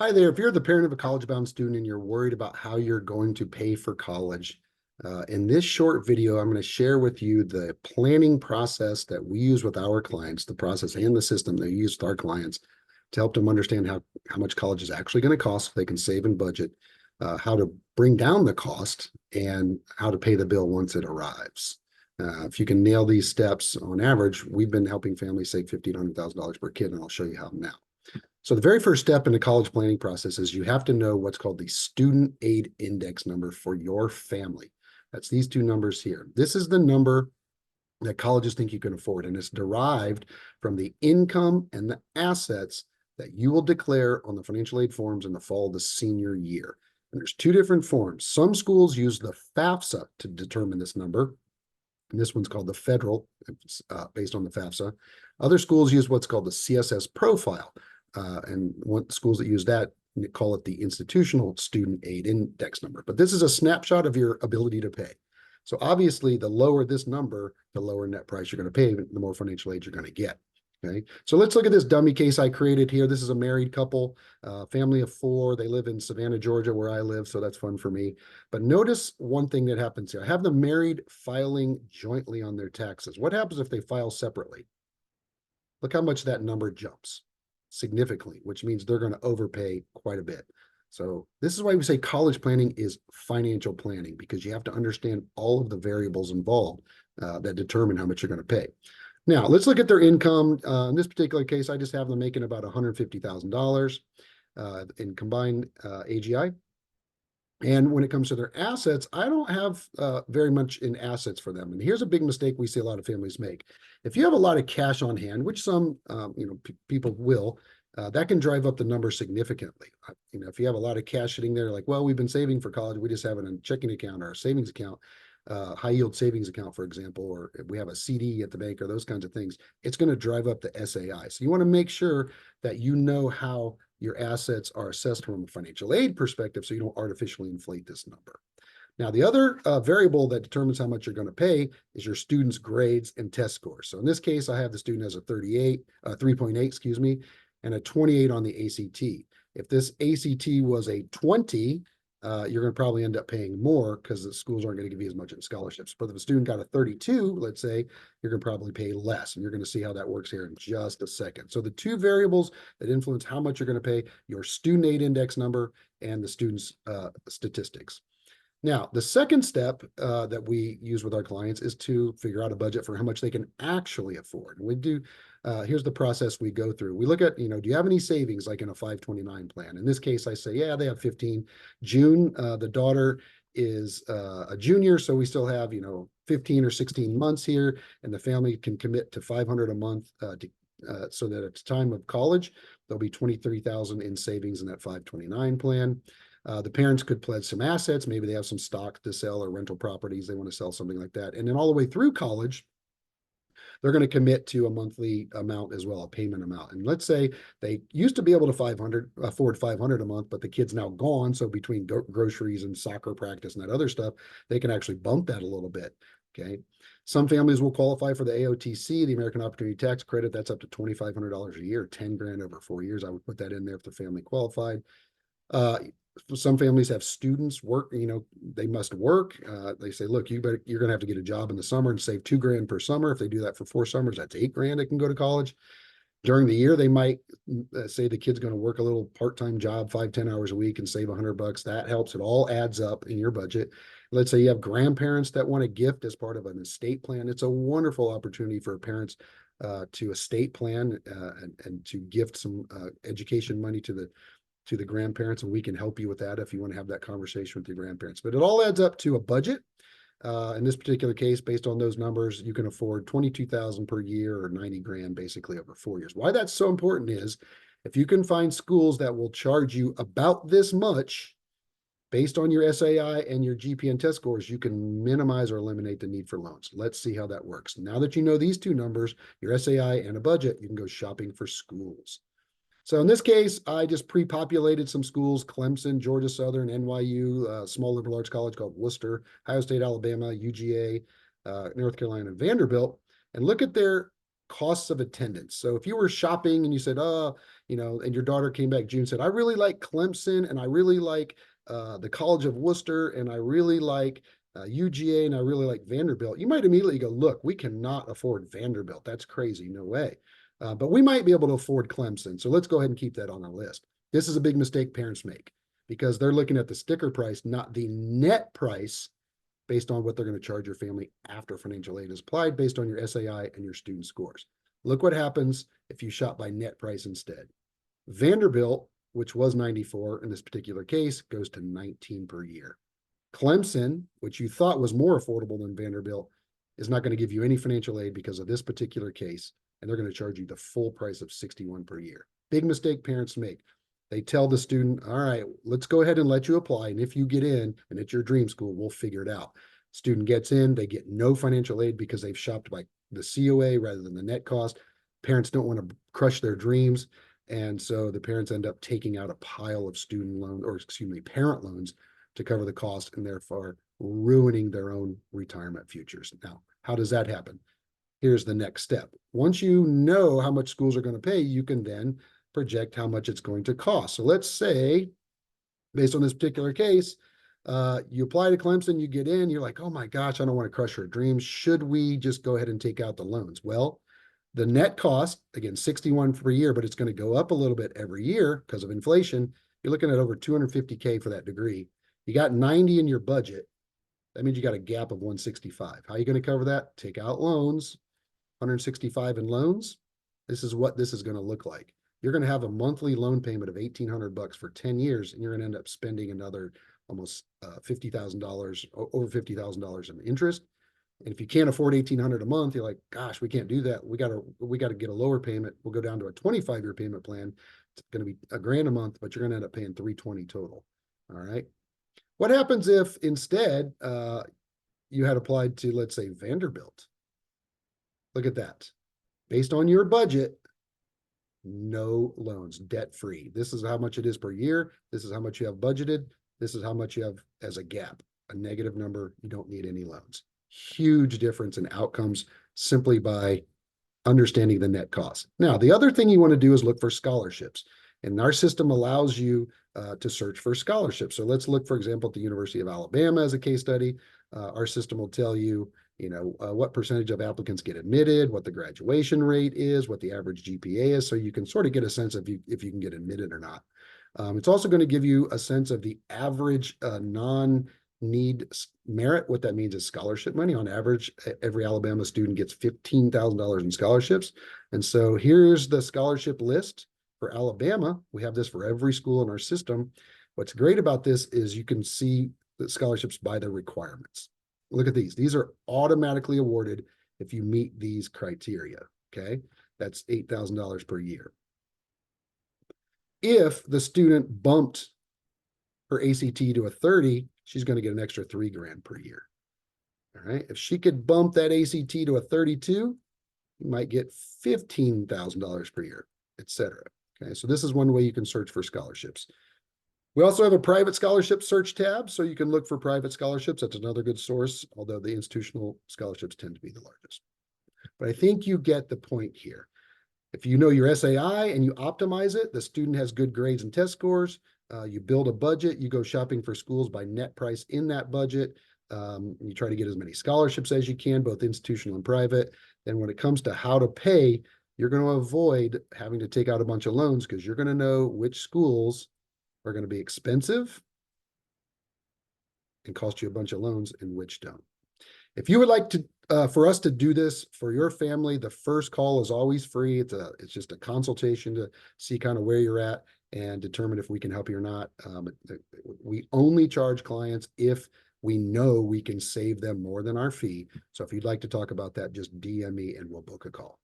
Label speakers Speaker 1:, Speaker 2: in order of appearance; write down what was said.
Speaker 1: Hi there. If you're the parent of a college-bound student and you're worried about how you're going to pay for college, in this short video, I'm going to share with you the planning process that we use with our clients, the process and the system that we use with our clients to help them understand how much college is actually going to cost so they can save and budget, how to bring down the cost, and how to pay the bill once it arrives. If you can nail these steps on average, we've been helping families save $1,500 to $100,000 per kid, and I'll show you how now. So the very first step in the college planning process is you have to know what's called the student aid index number for your family. That's these two numbers here. This is the number that colleges think you can afford, and it's derived from the income and the assets that you will declare on the financial aid forms in the fall of the senior year. And there's two different forms. Some schools use the FAFSA to determine this number, and this one's called the federal, based on the FAFSA. Other schools use what's called the CSS profile. And schools that use that call it the institutional student aid index number. But this is a snapshot of your ability to pay. So obviously, the lower this number, the lower net price you're going to pay, the more financial aid you're going to get. Okay, so let's look at this dummy case I created here. This is a married couple, family of four. They live in Savannah, Georgia, where I live, so that's fun for me. But notice one thing that happens here. I have them married filing jointly on their taxes. What happens if they file separately? Look how much that number jumps significantly, which means they're going to overpay quite a bit. So this is why we say college planning is financial planning, because you have to understand all of the variables involved that determine how much you're going to pay. Now, let's look at their income. In this particular case, I just have them making about $150,000 in combined AGI. And when it comes to their assets, I don't have very much in assets for them. And here's a big mistake we see a lot of families make. If you have a lot of cash on hand, which some people will, that can drive up the number significantly. If you have a lot of cash sitting there, like, well, we've been saving for college, we just have it in a checking account or a savings account, high yield savings account, for example, or if we have a CD at the bank or those kinds of things, it's going to drive up the SAI. So you want to make sure that you know how your assets are assessed from a financial aid perspective so you don't artificially inflate this number. Now, the other variable that determines how much you're going to pay is your student's grades and test scores. So in this case, I have the student as a 3.8, excuse me, and a 28 on the ACT. If this ACT was a 20, you're going to probably end up paying more because the schools aren't going to give you as much in scholarships. But if a student got a 32, let's say, you're going to probably pay less. And you're going to see how that works here in just a second. So the two variables that influence how much you're going to pay, your student aid index number and the student's statistics. Now, the second step that we use with our clients is to figure out a budget for how much they can actually afford. And we do, here's the process we go through. We look at, do you have any savings like in a 529 plan? In this case, I say, yeah, they have 15. June, the daughter is a junior, so we still have, 15 or 16 months here, and the family can commit to $500 a month so that at the time of college, there'll be $23,000 in savings in that 529 plan. The parents could pledge some assets. Maybe they have some stock to sell or rental properties. They want to sell something like that. And then all the way through college, they're going to commit to a monthly amount as well, a payment amount. And let's say they used to be able to afford $500 a month, but the kid's now gone. So between groceries and soccer practice and that other stuff, they can actually bump that a little bit. Okay. Some families will qualify for the AOTC, the American Opportunity Tax Credit. That's up to $2,500 a year, 10 grand over 4 years. I would put that in there if the family qualified. Some families have students work, they must work. They say, look, you're going to have to get a job in the summer and save 2 grand per summer. If they do that for 4 summers, that's 8 grand. They can go to college. During the year, they might say the kid's going to work a little part-time job, 5-10 hours a week and save $100. That helps. It all adds up in your budget. Let's say you have grandparents that want a gift as part of an estate plan. It's a wonderful opportunity for parents to estate plan and to gift some education money to the grandparents, and we can help you with that if you want to have that conversation with your grandparents. But it all adds up to a budget. In this particular case, based on those numbers, you can afford $22,000 per year or 90 grand basically over 4 years. Why that's so important is if you can find schools that will charge you about this much based on your SAI and your GPA test scores, you can minimize or eliminate the need for loans. Let's see how that works. Now that you know these two numbers, your SAI and a budget, you can go shopping for schools. So in this case, I just pre-populated some schools: Clemson, Georgia Southern, NYU, small liberal arts college called Worcester, Ohio State, Alabama, UGA, North Carolina, and Vanderbilt. And look at their costs of attendance. So if you were shopping and you said, and your daughter came back June and said, I really like Clemson and I really like the College of Worcester and I really like UGA and I really like Vanderbilt, you might immediately go, look, we cannot afford Vanderbilt. That's crazy. No way. But we might be able to afford Clemson. So let's go ahead and keep that on our list. This is a big mistake parents make because they're looking at the sticker price, not the net price based on what they're going to charge your family after financial aid is applied based on your SAI and your student scores. Look what happens if you shop by net price instead. Vanderbilt, which was 94 in this particular case, goes to 19 per year. Clemson, which you thought was more affordable than Vanderbilt, is not going to give you any financial aid because of this particular case, and they're going to charge you the full price of 61 per year. Big mistake parents make. They tell the student, all right, let's go ahead and let you apply. And if you get in and it's your dream school, we'll figure it out. Student gets in, they get no financial aid because they've shopped by the COA rather than the net cost. Parents don't want to crush their dreams. And so the parents end up taking out a pile of student loans, or excuse me, parent loans to cover the cost and therefore ruining their own retirement futures. Now, how does that happen? Here's the next step. Once you know how much schools are going to pay, you can then project how much it's going to cost. So let's say, based on this particular case, you apply to Clemson, you get in, you're like, oh my gosh, I don't want to crush our dreams. Should we just go ahead and take out the loans? Well, the net cost, again, 61 per year, but it's going to go up a little bit every year because of inflation. You're looking at over 250K for that degree. You got 90 in your budget. That means you got a gap of 165. How are you going to cover that? Take out loans, 165 in loans. This is what this is going to look like. You're going to have a monthly loan payment of $1,800 for 10 years, and you're going to end up spending another almost $50,000, over $50,000 in interest. And if you can't afford $1,800 a month, you're like, gosh, we can't do that. We got to get a lower payment. We'll go down to a 25-year payment plan. It's going to be $1,000 a month, but you're going to end up paying $320 total. All right. What happens if instead you had applied to, let's say, Vanderbilt? Look at that. Based on your budget, no loans, debt-free. This is how much it is per year. This is how much you have budgeted. This is how much you have as a gap, a negative number. You don't need any loans. Huge difference in outcomes simply by understanding the net cost. Now, the other thing you want to do is look for scholarships. And our system allows you to search for scholarships. So let's look, for example, at the University of Alabama as a case study. Our system will tell you, what percentage of applicants get admitted, what the graduation rate is, what the average GPA is, so you can sort of get a sense of if you can get admitted or not. It's also going to give you a sense of the average non-need merit. What that means is scholarship money. On average, every Alabama student gets $15,000 in scholarships. And so here's the scholarship list for Alabama. We have this for every school in our system. What's great about this is you can see the scholarships by their requirements. Look at these. These are automatically awarded if you meet these criteria, okay? That's $8,000 per year. If the student bumped her ACT to a 30, she's going to get an extra $3,000 per year, all right? If she could bump that ACT to a 32, you might get $15,000 per year, etc. Okay, so this is one way you can search for scholarships. We also have a private scholarship search tab, so you can look for private scholarships. That's another good source, although the institutional scholarships tend to be the largest. But I think you get the point here. If you know your SAI and you optimize it, the student has good grades and test scores, you build a budget, you go shopping for schools by net price in that budget, you try to get as many scholarships as you can, both institutional and private. And when it comes to how to pay, you're going to avoid having to take out a bunch of loans because you're going to know which schools are going to be expensive and cost you a bunch of loans and which don't. If you would like to for us to do this for your family, the first call is always free. It's just a consultation to see kind of where you're at and determine if we can help you or not. We only charge clients if we know we can save them more than our fee. So if you'd like to talk about that, just DM me and we'll book a call.